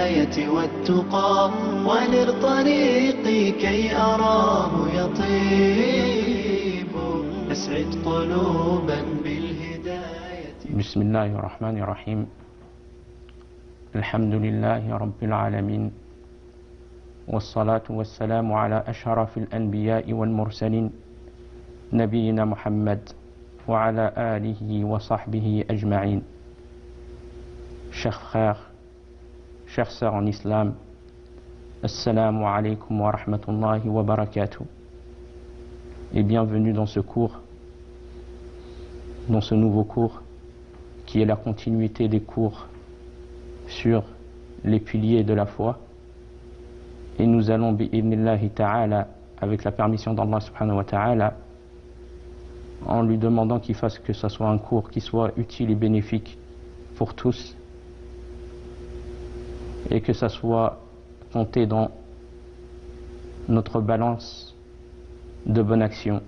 بالهداية والتقى ونر طريقي كي أراه يطيب أسعد قلوبا بالهداية. بسم الله الرحمن الرحيم. الحمد لله رب العالمين، والصلاة والسلام على أشرف الأنبياء والمرسلين نبينا محمد وعلى آله وصحبه أجمعين. Chers frères, chères sœurs en islam, Assalamu alaikum wa rahmatullahi wa barakatuh, et bienvenue dans ce cours, dans ce nouveau cours qui est la continuité des cours sur les piliers de la foi. Et nous allons bi'idhnillahi ta'ala, avec la permission d'Allah subhanahu wa ta'ala, en lui demandant qu'il fasse que ce soit un cours qui soit utile et bénéfique pour tous, et que ça soit compté dans notre balance de bonne action.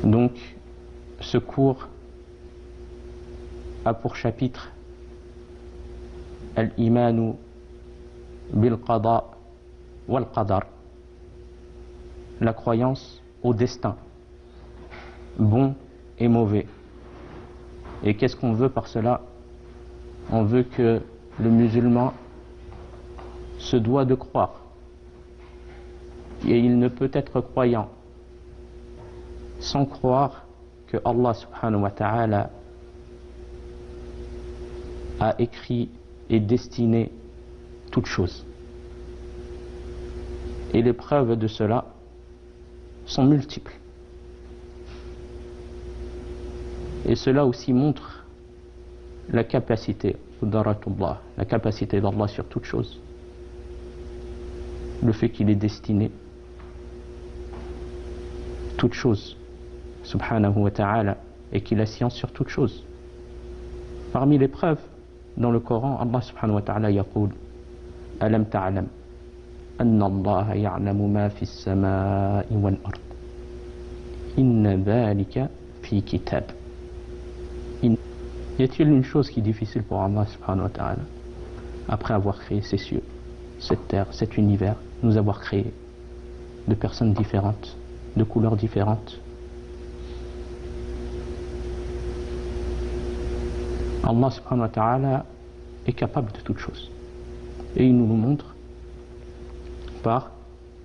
Donc, ce cours a pour chapitre Al-Imanu bil-Qada wal-Qadar, la croyance au destin, bon et mauvais. Et qu'est-ce qu'on veut par cela? On veut que le musulman se doit de croire, et il ne peut être croyant sans croire que Allah subhanahu wa ta'ala a écrit et destiné toutes choses. Et les preuves de cela sont multiples. Et cela aussi montre la capacité d'Allah sur toute chose. Le fait qu'il ait destiné toute chose, subhanahu wa ta'ala, et qu'il a science sur toute chose. Parmi les preuves, dans le Coran, Allah subhanahu wa ta'ala yaqul Alam ta'lam anna Allah ya'lamu ma fi as-sama'i wal ard inna dhalika fi kitab. Y a-t-il une chose qui est difficile pour Allah subhanahu wa ta'ala, après avoir créé ces cieux, cette terre, cet univers, nous avoir créés de personnes différentes, de couleurs différentes? Allah subhanahu wa ta'ala est capable de toutes choses, et il nous le montre par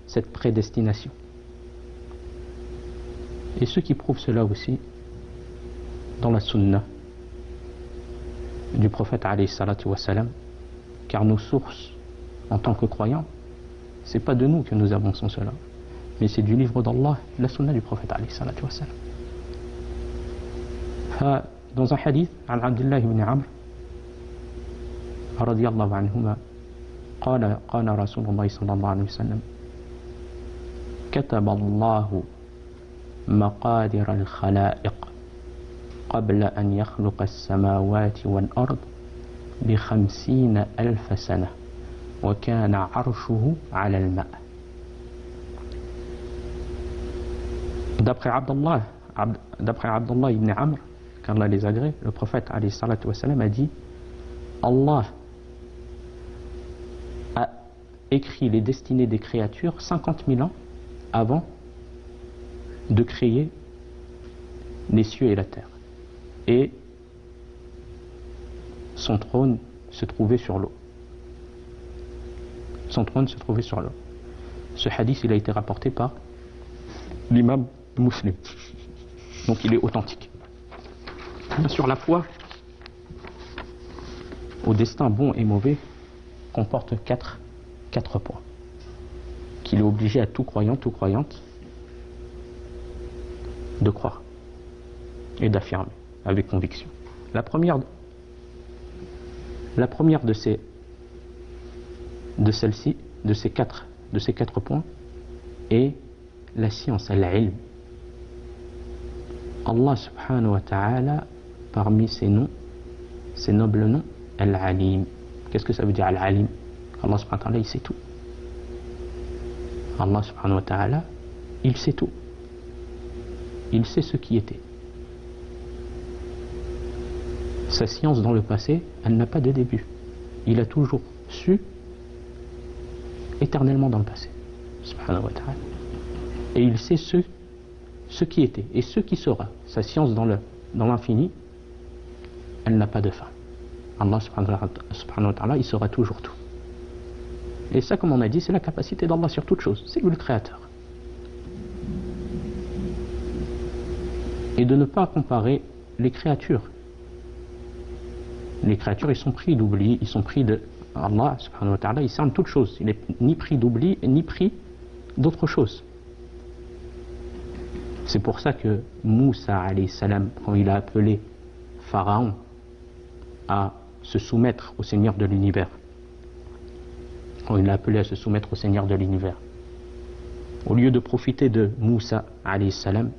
cette prédestination. Et ce qui prouve cela aussi dans la sunna du prophète alayhi salatu wa salam, car nos sources en tant que croyants, c'est pas de nous que nous avançons cela, mais c'est du livre d'Allah, la sunna du prophète alayhi salatu wa salam. Dans un hadith, Abdullah ibn Amr radiyallahu anhuma قال رسول الله صلى الله عليه وسلم كتب الله مقادير الخلائق قبل أن يخلق السماوات والأرض ب50,000 سنة وكان عرشه على الماء. D'après Abdullah ibn Amr, qu'Allah les agrée, le prophète alayhi salatu wa salam a dit: Allah a écrit les destinées des créatures 50 000 ans avant de créer les cieux et la terre. Et son trône se trouvait sur l'eau. Son trône se trouvait sur l'eau. Ce hadith, il a été rapporté par l'imam Muslim. Donc il est authentique. Bien sûr, la foi au destin bon et mauvais comporte quatre points qu'il est obligé à tout croyant, toute croyante de croire et d'affirmer avec conviction. La première de ces quatre points est la science, al-ilm. Allah subhanahu wa ta'ala, parmi ses noms, ses nobles noms, al-alim. Qu'est-ce que ça veut dire al-alim? Allah subhanahu wa ta'ala, il sait tout. Allah subhanahu wa ta'ala, il sait tout. Il sait ce qui était. sa science dans le passé, elle n'a pas de début. Il a toujours su éternellement dans le passé. Subhanahu wa ta'ala. Et il sait ce qui était et ce qui sera. Sa science dans l'infini, elle n'a pas de fin. Allah subhanahu wa ta'ala, il sera toujours tout. Et ça, comme on a dit, c'est la capacité d'Allah sur toute chose. C'est lui le créateur. Et de ne pas comparer les créatures. Les créatures, ils sont pris d'oubli, ils sont pris de... Allah subhanahu wa ta'ala, il cerne toute chose. Il n'est ni pris d'oubli, ni pris d'autre chose. C'est pour ça que Moussa alayhi salam, quand il a appelé Pharaon à se soumettre au Seigneur de l'univers, quand il l'a appelé à se soumettre au Seigneur de l'univers, au lieu de profiter de Moussa alayhi salam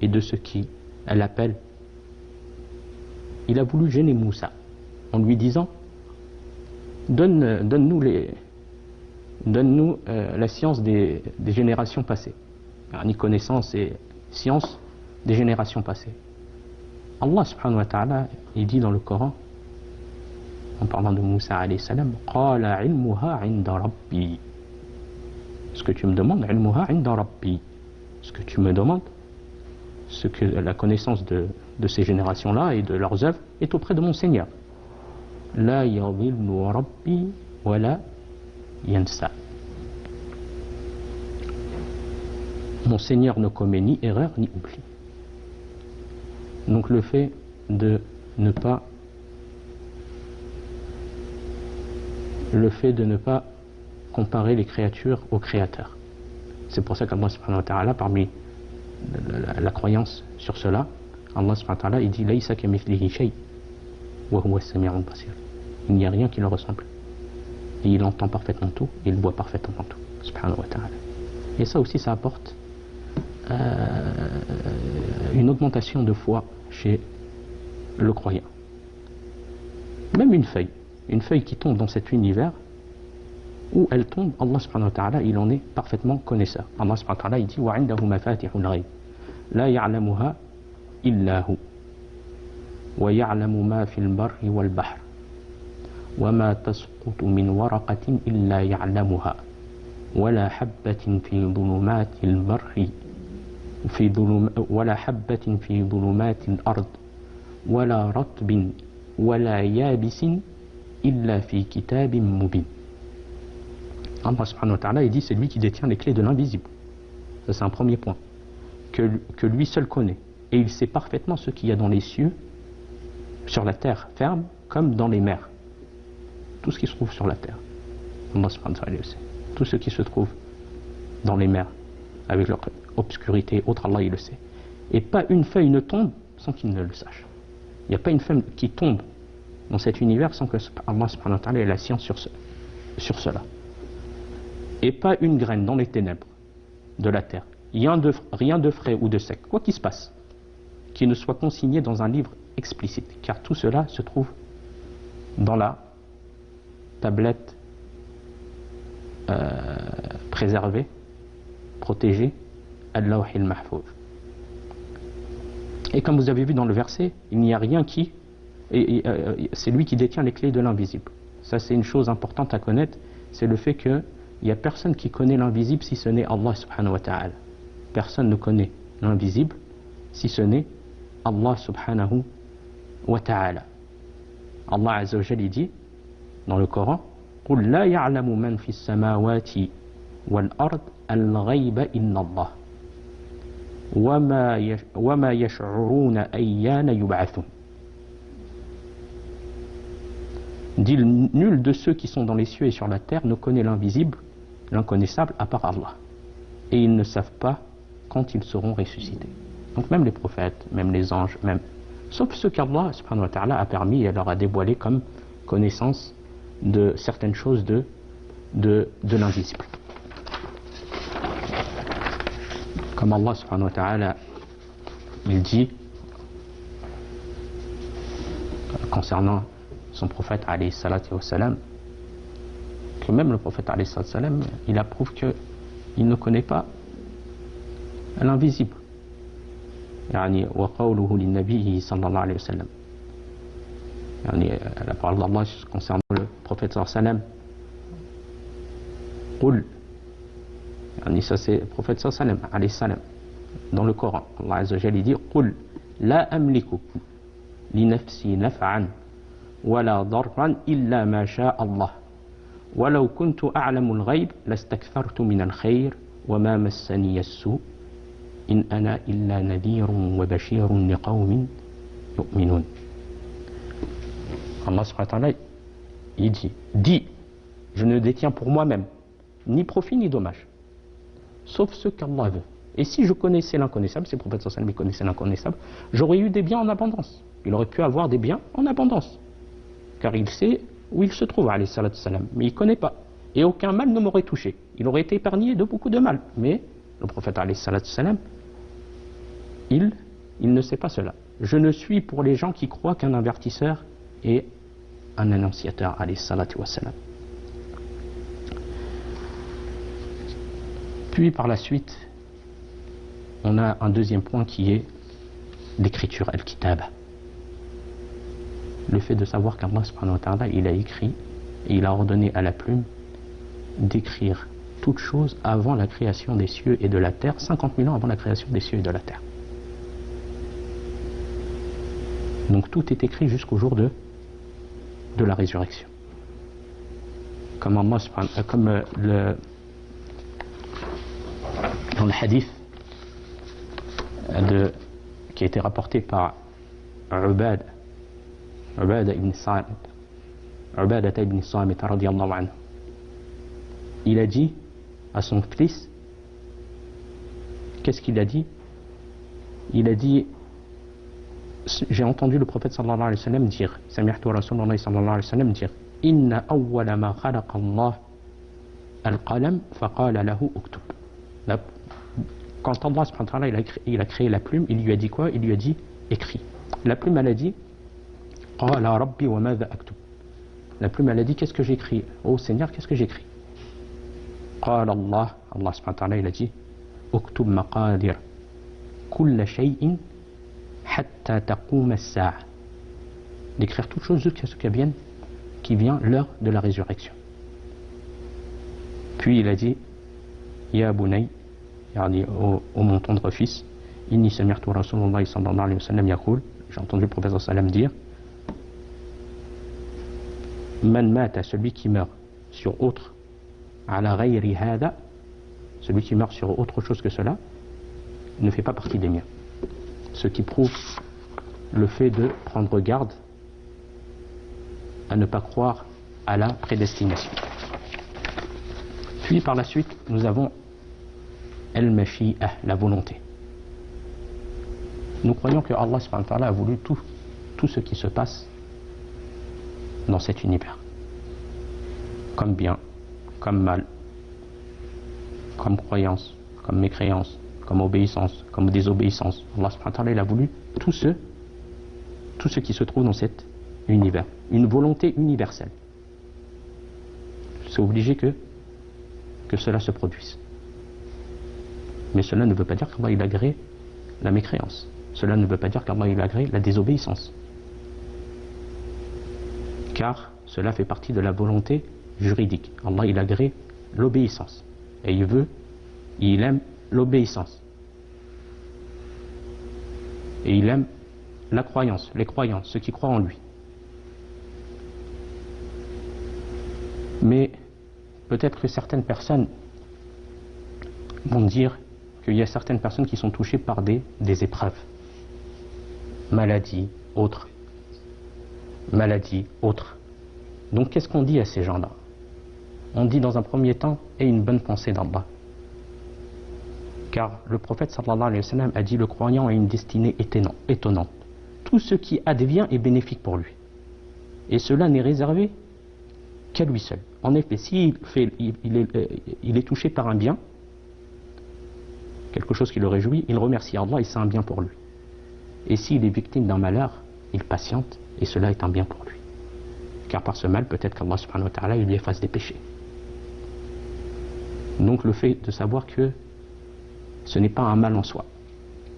et de ce qui elle appelle, il a voulu gêner Moussa en lui disant donne-nous la science des générations passées, ni connaissance et science des générations passées. Allah subhanahu wa ta'ala, il dit dans le Coran, en parlant de Moussa alayhi salam, qala ilmuha 'inda rabbi. Ce que tu me demandes, ilmuha 'inda rabbi. Ce que tu me demandes, ce que la connaissance de ces générations-là et de leurs œuvres est auprès de mon Seigneur. La yadhillu rabbi wa la yansa. Mon Seigneur ne commet ni erreur ni oubli. Donc le fait de ne pas comparer les créatures au Créateur. C'est pour ça qu'Allah subhanahu wa ta'ala, parmi la croyance sur cela, Allah subhanahu wa ta'ala, il dit Laysa kamithlihi shay wa huwa as-sami'ul basir. Il n'y a rien qui le ressemble. Et il entend parfaitement tout, et il voit parfaitement tout. Subhanahu wa ta'ala. Et ça aussi, ça apporte une augmentation de foi chez le croyant. Même une feuille qui tombe dans cet univers, où elle tombe, Allah subhanahu wa ta'ala, il en est parfaitement connaisseur. Allah subhanahu wa ta'ala, il dit وَعِنْدَهُ مَفَاتِحُ الْغَيْبِ لَا يَعْلَمُهَا إِلَّا هُ وَيَعْلَمُ مَا فِي الْبَرِّ وَالْبَحْرِ وَمَا تَسْقُطُ مِنْ وَرَقَةٍ إِلَّا يَعْلَمُهَا ولا حبة في ظلمات البر ولا حبة في ظلمات الأرض ولا رطب ولا يابس إلا في كتاب مبين. Allah subhanahu wa ta'ala, il dit c'est lui qui détient les clés de l'invisible. Ça c'est un premier point que lui seul connaît, et il sait parfaitement ce qu'il y a dans les cieux, sur la terre ferme comme dans les mers, tout ce qui se trouve sur la terre. Allah subhanahu wa ta'ala le sait. Tout ce qui se trouve dans les mers, avec leur obscurité, autre Allah il le sait. Et pas une feuille ne tombe sans qu'il ne le sache. Il n'y a pas une feuille qui tombe dans cet univers sans que Allah subhanahu wa ta'ala ait la science sur cela. Et pas une graine dans les ténèbres de la terre, rien de frais ou de sec, quoi qu'il se passe, qui ne soit consigné dans un livre explicite, car tout cela se trouve dans la tablette préservé, protégé, Al-Lawh al-Mahfouz. Et comme vous avez vu dans le verset, il n'y a rien qui... c'est lui qui détient les clés de l'invisible. Ça c'est une chose importante à connaître, c'est le fait qu'il n'y a personne qui connaît l'invisible si ce n'est Allah subhanahu wa ta'ala. Personne ne connaît l'invisible si ce n'est Allah subhanahu wa ta'ala. Allah azza wa jalla dit dans le Coran, قل لا يعلم من في السماوات والأرض الغيب إلا الله وما يشعرون أيان يبعثون. Dit nul de ceux qui sont dans les cieux et sur la terre ne connaît l'invisible, l'inconnaissable à part Allah. Et ils ne savent pas quand ils seront ressuscités. Donc même les prophètes, même les anges, même, sauf ceux qu'Allah subhanahu wa ta'ala a permis et leur a dévoilé comme connaissance de certaines choses de l'invisible. Comme Allah subhanahu wa ta'ala il dit concernant son prophète alayhi salatu wa salam, que même le prophète alayhi salatu wa salam, il approuve qu'il ne connaît pas l'invisible. يعني وقوله للنبي صلى الله عليه وسلم La parole d'Allah concernant le prophète sallam. Qul. Ça c'est le prophète sallam, alayhi salam. Dans le Coran, Allah Azza wa Jalla dit Qul la amliku li nafsi naf'an wa la darran illa ma sha'a Allah. ولو كنت أعلم الغيب لاستكثرت من الخير وما مسني السوء إن أنا إلا نذير وبشير لقوم يؤمنون. Allah subhanahu wa ta'ala, il dit, je ne détiens pour moi-même ni profit ni dommage, sauf ce qu'Allah veut. Et si je connaissais l'inconnaissable, si le prophète sallallahu alayhi wa sallam connaissait l'inconnaissable, j'aurais eu des biens en abondance. Il aurait pu avoir des biens en abondance, car il sait où il se trouve, alayhi salatu salam, mais il ne connaît pas. Et aucun mal ne m'aurait touché. Il aurait été épargné de beaucoup de mal. Mais le prophète, alayhi salatu salam, il ne sait pas cela. Je ne suis pour les gens qui croient qu'un avertisseur est un annonciateur, alayhi salatu wassalam. Puis par la suite, on a un deuxième point qui est l'écriture, al-kitab. Le fait de savoir qu'Allah subhanahu wa ta'ala, il a écrit et il a ordonné à la plume d'écrire toute chose avant la création des cieux et de la terre, 50 000 ans avant la création des cieux et de la terre. Donc tout est écrit jusqu'au jour de la résurrection. Comme Allah dans le hadith qui a été rapporté par Ubada ibn Samit radiyallahu anhu, il a dit à son fils, qu'est-ce qu'il a dit? Il a dit, j'ai entendu le prophète sallallahu alayhi wa sallam dire, sami'tu Rasulullah sallallahu alayhi wa sallam dire, inna awwala ma khalaqa Allah al-qalam faqala lahu uktub. Quand Allah subhanahu wa ta'ala il a créé la plume, il lui a dit quoi? Il lui a dit écris. La plume elle a dit qala rabbi wa madha aktub. La plume elle a dit qu'est-ce que j'écris? Oh Seigneur, qu'est-ce que j'écris? Qala Allah subhanahu wa ta'ala il a dit uktub maqadir kull shay'in hatta taqum as-sa'a. D'écrire toute chose jusqu'à ce qui vient l'heure de la résurrection. Puis il a dit ya bunay, ô mon tendre fils, inni sami'tu Rasulullah sallallahu alayhi wa sallam yaqul, j'ai entendu le prophète sallallahu alayhi wa sallam dire man mata, celui qui meurt sur autre, ala ghayri hada, celui qui meurt sur autre chose que cela, ne fait pas partie des miens. Ce qui prouve le fait de prendre garde à ne pas croire à la prédestination. Puis par la suite, nous avons al-mashi'ah, la volonté. Nous croyons que Allah subhanahu wa ta'ala a voulu tout ce qui se passe dans cet univers. Comme bien, comme mal, comme croyance, comme mécréance, comme obéissance, comme désobéissance. Allah subhanahu wa ta'ala il a voulu tout ce qui se trouve dans cet univers. Une volonté universelle. C'est obligé que cela se produise. Mais cela ne veut pas dire qu'Allah il agrée la mécréance. Cela ne veut pas dire qu'Allah il agrée la désobéissance. Car cela fait partie de la volonté juridique. Allah il agrée l'obéissance. Et il aime l'obéissance. Et il aime la croyance, les croyants, ceux qui croient en lui. Mais peut-être que certaines personnes vont dire qu'il y a certaines personnes qui sont touchées par des épreuves. Maladies, autres. Donc qu'est-ce qu'on dit à ces gens-là? On dit dans un premier temps, aie une bonne pensée d'Allah. Car le prophète sallallahu alayhi wa sallam a dit le croyant a une destinée étonnante. Tout ce qui advient est bénéfique pour lui. Et cela n'est réservé qu'à lui seul. En effet, s'il est touché par un bien, quelque chose qui le réjouit, il remercie Allah et c'est un bien pour lui. Et s'il est victime d'un malheur, il patiente et cela est un bien pour lui. Car par ce mal, peut-être qu'Allah subhanahu wa ta'ala lui efface des péchés. Donc le fait de savoir que ce n'est pas un mal en soi,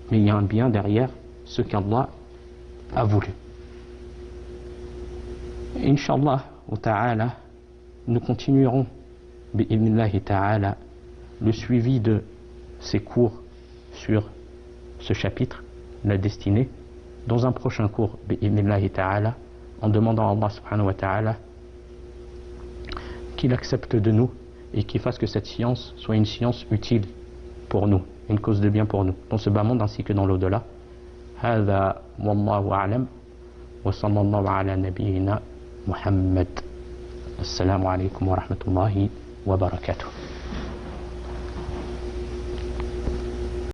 mais il y a un bien derrière ce qu'Allah a voulu. Inch'Allah wa ta'ala, nous continuerons bi'idhnillahi ta'ala le suivi de ces cours sur ce chapitre, la destinée, dans un prochain cours bi'idhnillahi ta'ala, en demandant à Allah subhanahu wa ta'ala qu'il accepte de nous et qu'il fasse que cette science soit une science utile pour nous, une cause de bien pour nous, dans ce bas monde ainsi que dans l'au-delà. هذا والله أعلم وصلى الله على نبينا محمد. السلام عليكم ورحمة الله وبركاته.